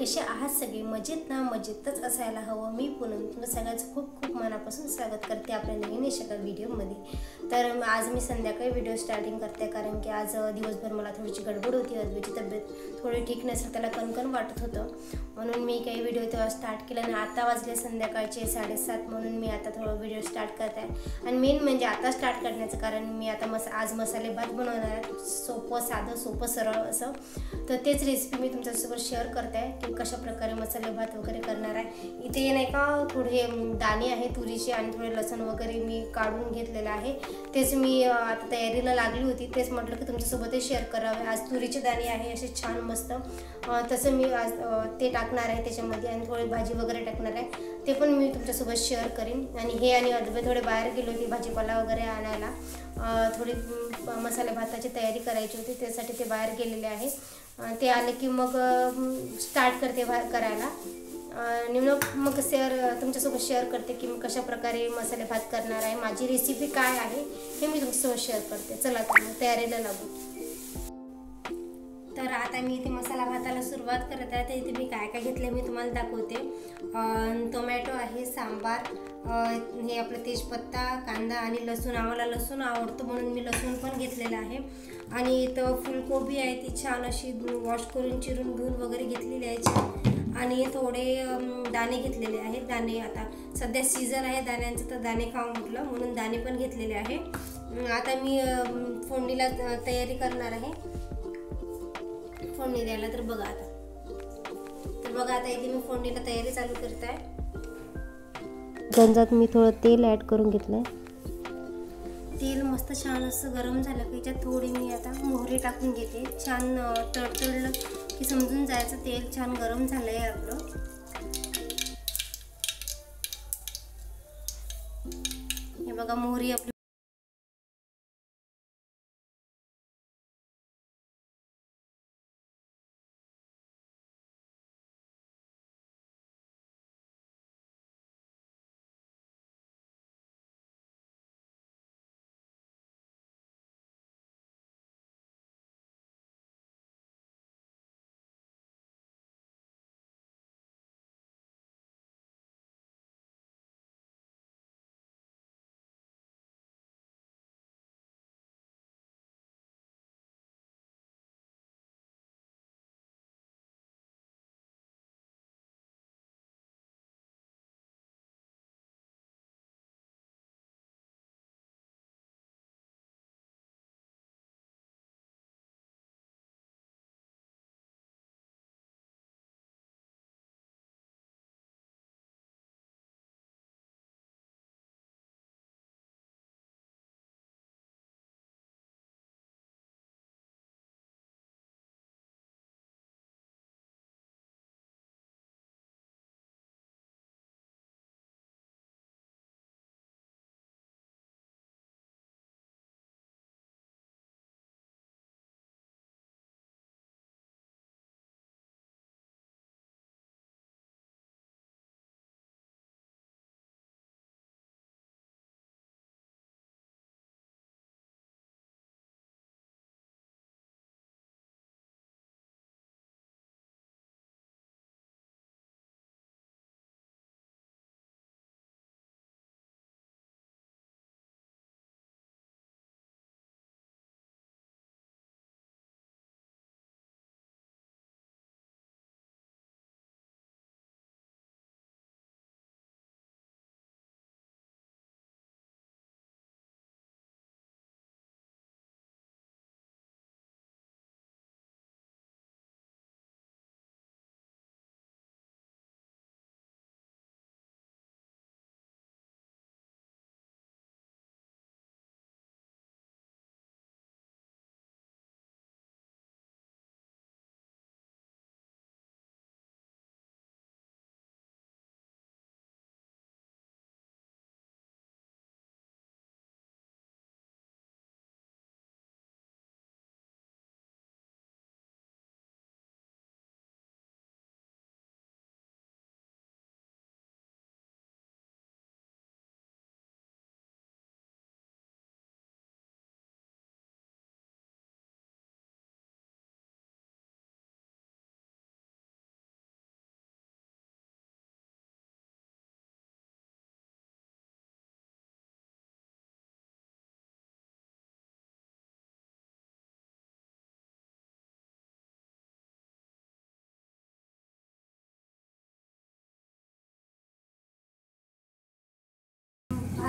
कसे आहात सगळे? मजेत ना? मजेतच असायला हवं. मी पूनम तुमचं सगळ्यांचं खूप खूप मनापासून स्वागत करते आपल्या नवीन एका व्हिडिओमध्ये. तर आज मी संध्याकाळी व्हिडिओ स्टार्टिंग करते, कारण की आज दिवसभर मला थोडीशी गडबड होती. अद्वैची तब्येत थोडी ठीक नसेल, त्याला कणकण वाटत होतं, म्हणून मी काही व्हिडिओ तेव्हा स्टार्ट केला. आणि आता वाजले संध्याकाळचे 7:30, म्हणून मी आता थोडं व्हिडिओ स्टार्ट करत आहे. आणि मेन म्हणजे आता स्टार्ट करण्याचं कारण मी आता आज मसाले भात बनवणार आहे. सोपं साधं सोपं सरळ असं. तर तेच रेसिपी मी तुमच्यासोबत शेअर करते आहे की कशा प्रकारे मसाले भात वगैरे करणार आहे. इथे नाही का थोडे दाणे आहे तुरीचे आणि थोडे लसूण वगैरे मी काढून घेतलेलं आहे. तेच मी आता तयारीला लागली होती, तेच म्हटलं की तुमच्यासोबतही शेअर करावे. आज तुरीचे दाणे आहे असे छान मस्त, तसं मी आज ते टाकणार आहे त्याच्यामध्ये, आणि थोडी भाजी वगैरे टाकणार आहे, ते पण मी तुमच्यासोबत शेअर करीन. आणि हे आणि अद्वैत थोडे बाहेर गेलो होती भाजीपाला वगैरे आणायला, थोडी मसाले भाताची तयारी करायची होती, त्यासाठी ते बाहेर गेलेले आहे. ते आले की मग स्टार्ट करते करायला, आणि मग तुमच्यासोबत शेअर करते की मी कशा प्रकारे मसाले भात करणार आहे, माझी रेसिपी काय आहे हे मी तुमच्यासोबत शेअर करते. चला तर मग तयारीला लागू. तर आता मी इथे मसाला भाताला सुरुवात करत आहे. तर इथे मी काय काय घेतलं मी तुम्हाला दाखवते. टोमॅटो आहे, सांबार, हे आपलं तेजपत्ता, कांदा आणि लसूण. आम्हाला लसूण आवडतं म्हणून मी लसूण पण घेतलेलं आहे. आणि इथं फुलकोबी आहे, ती छान अशी वॉश करून चिरून धुवून वगैरे घेतलेली आहे. आणि थोडे दाणे घेतलेले आहेत. दाणे आता सध्या सीझन आहे दाण्यांचं, तर दाणे खाऊ म्हटलं म्हणून दाणे पण घेतलेले आहे. आता मी फोडणीला तयारी करणार आहे, फोडणी द्यायला. तर बघा आता इथे मी फोडणीला तयारी चालू करत आहे. गंजात मी थोडं तेल ॲड करून घेतलंय. तेल मस्त छान असं गरम झालं की त्याच्यात थोडी मी आता मोहरी टाकून घेते. छान तडतडलं की समजून जायचं तेल छान गरम झालंय आपलं. हे बघा मोहरी आपली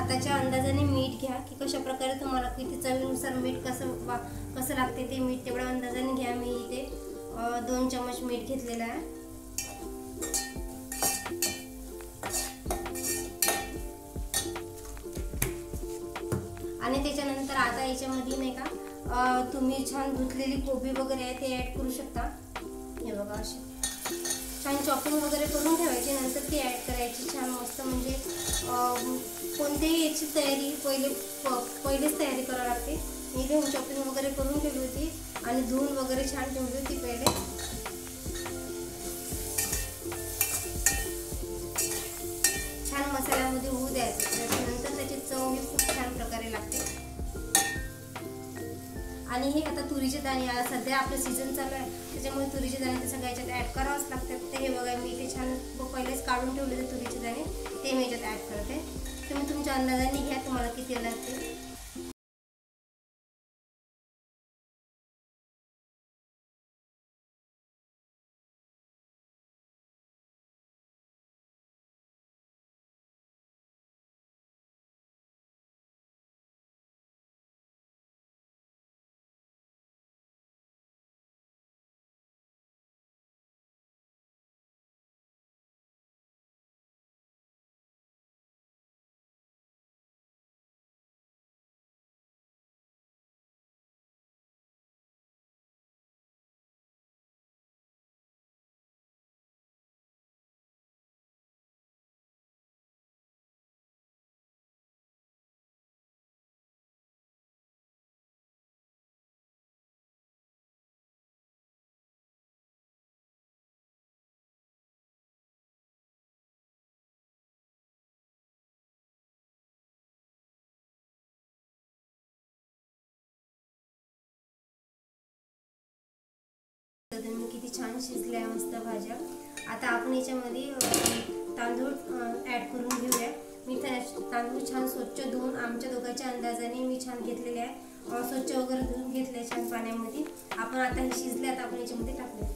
हाताच्या अंदाजाने मीठ घ्या की कशा प्रकारे तुम्हाला किती चवीनुसार मीठ कसं लागते ते मीठ तेवढ्या अंदाजाने घ्या. मी इथे 2 चमच मीठ घेतलेलं आहे. आणि त्याच्यानंतर आता याच्यामध्ये नाही का तुम्ही छान धुतलेली कोबी वगैरे आहे ते ॲड करू शकता. हे बघा अशी छान चॉपिंग वगैरे करून ठेवायची, नंतर ती ॲड करायची छान मस्त. म्हणजे कोणत्याही याची तयारी पहिलेच तयारी करावी लागते. मी इथे चॉपिंग वगैरे करून ठेवली होती आणि धुवून वगैरे छान ठेवली होती पहिले. छान मसाल्यामध्ये होऊ द्यायचं, त्याच्यानंतर त्याची चव ही खूप छान प्रकारे लागते. आणि हे आता तुरीचे दाणे सध्या आपलं सीझन चालू आहे, त्याच्यामुळे तुरीचे दाणे तर सगळ्या याच्यात ॲड करावंच लागतात. तर हे बघा मी ते छान पहिलेच काढून ठेवलेले तुरीचे दाणे ते मी याच्यात ॲड करते. तुम्ही तुमच्या अंदाजाने घ्या तुम्हाला किती लागते. किती छान शिजल्या मस्त भाज्या. आता आपण याच्यामध्ये तांदूळ ॲड करून घेऊया. मी तांदूळ छान स्वच्छ धुवून आमच्या दोघांच्या अंदाजाने मी छान घेतलेले आहे. स्वच्छ वगैरे धुवून घेतले छान पाण्यामध्ये. आपण आता हे शिजले, आता आपण याच्यामध्ये टाकूया.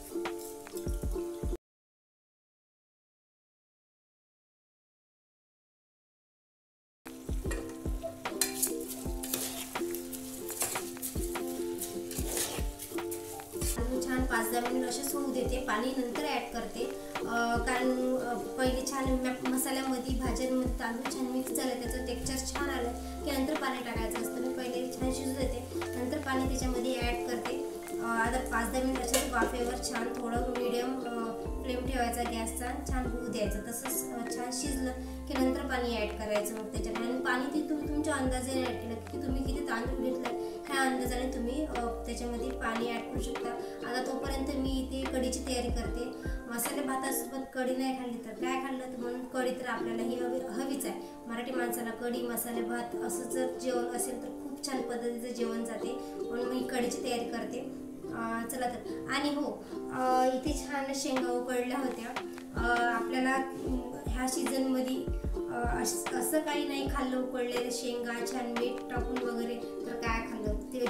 छान 5-10 मिनिट असेच होऊ देते. पाणी नंतर ॲड करते, कारण पहिले छान मसाल्यामध्ये भाज्यांमध्ये तांदूळ छान मिक्स झालं, त्याचं टेक्स्चर छान आलं की नंतर पाणी टाकायचं असतं. मी पहिले छान शिजू देते, नंतर पाणी त्याच्यामध्ये ॲड करते. आता 5-10 मिनिट असेच वाफेवर छान थोडं मीडियम फ्लेम ठेवायचा गॅसचा, छान होऊ द्यायचं. तसंच छान शिजलं की नंतर पाणी ॲड करायचं. मग त्याच्यामध्ये आणि पाणी ते तुम्ही तुमच्या अंदाजाने ॲड केलं की तुम्ही किती तांदूळ घेतलं ह्या अंदाजाने तुम्ही त्याच्यामध्ये पाणी ॲड करू शकता. आता तोपर्यंत मी इथे कढीची तयारी करते. मसाले भातासोबत कढी नाही खाल्ली तर काय खाल्लं, तर म्हणून कढी तर आपल्याला ही हवीच आहे. मराठी माणसाला कढी मसाले भात असं जर जेवण असेल तर खूप छान पद्धतीचं जेवण जाते, म्हणून मी कढीची तयारी करते. चला तर. आणि हो, इथे छान शेंगा उकडल्या होत्या. आपल्याला ह्या सीझनमध्ये असं काही नाही खाल्लं उकडलेलं शेंगा छान मीठ टाकून वगैरे तर काय खाल्लं ते.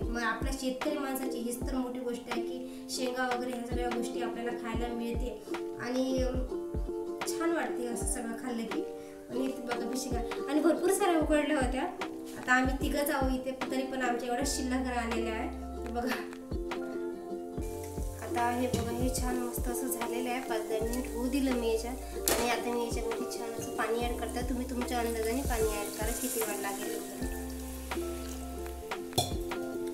मग आपल्या शेतकरी माणसाची हीच तर मोठी गोष्ट आहे की शेंगा वगैरे ह्या सगळ्या गोष्टी आपल्याला खायला मिळते आणि छान वाटते असं सगळं खाल्लं की. आणि इथे बघा शेंगा आणि भरपूर साऱ्या उकडल्या होत्या. आता आम्ही तिघंच आहोत इथे, तरी पण आमच्या एवढ्या शिल्लक आलेल्या आहे. बघा आता हे बघा हे छान मस्त असं झालेलं आहे. 5-10 मिनिट होऊ दिलं मी याच्यात. आणि आता मी याच्यामध्ये छान असं पाणी ॲड करता. तुम्ही तुमच्या अंदाजाने पाणी ॲड करा किती वेळ लागेल वगैरे.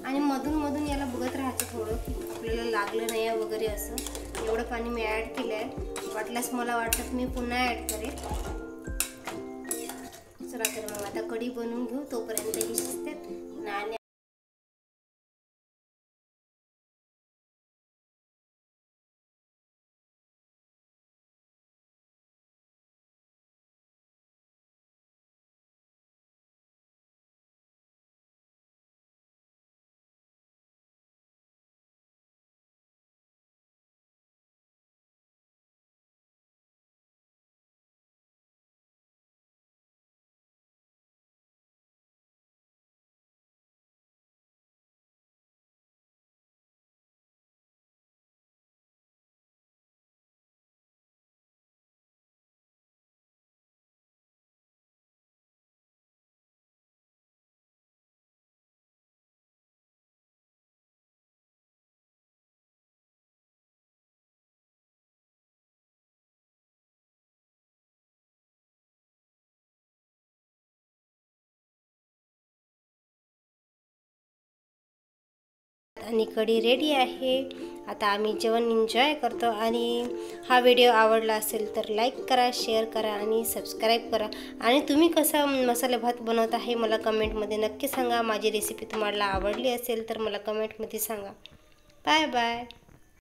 आणि मधून मधून याला बघत राहायचं थोडं की आपल्याला लागलं नाही आहे वगैरे असं. एवढं पाणी मी ॲड केलं आहे. वाटल्यास मला वाटतं मी पुन्हा ॲड करेन. चला तर मग आता कढी बनवून घेऊ, तोपर्यंत ही शिजते. आणि आणि कढी रेडी आहे। आता आम्ही जेवण एन्जॉय करतो। आणि हा व्हिडिओ आवडला असेल तर लाईक करा, शेअर करा आणि सबस्क्राईब करा। आणि तुम्ही कसा मसाले भात बनवता हे मला कमेंटमध्ये नक्की सांगा। माझी रेसिपी तुम्हाला आवडली असेल तर मला कमेंटमध्ये सांगा। Bye bye.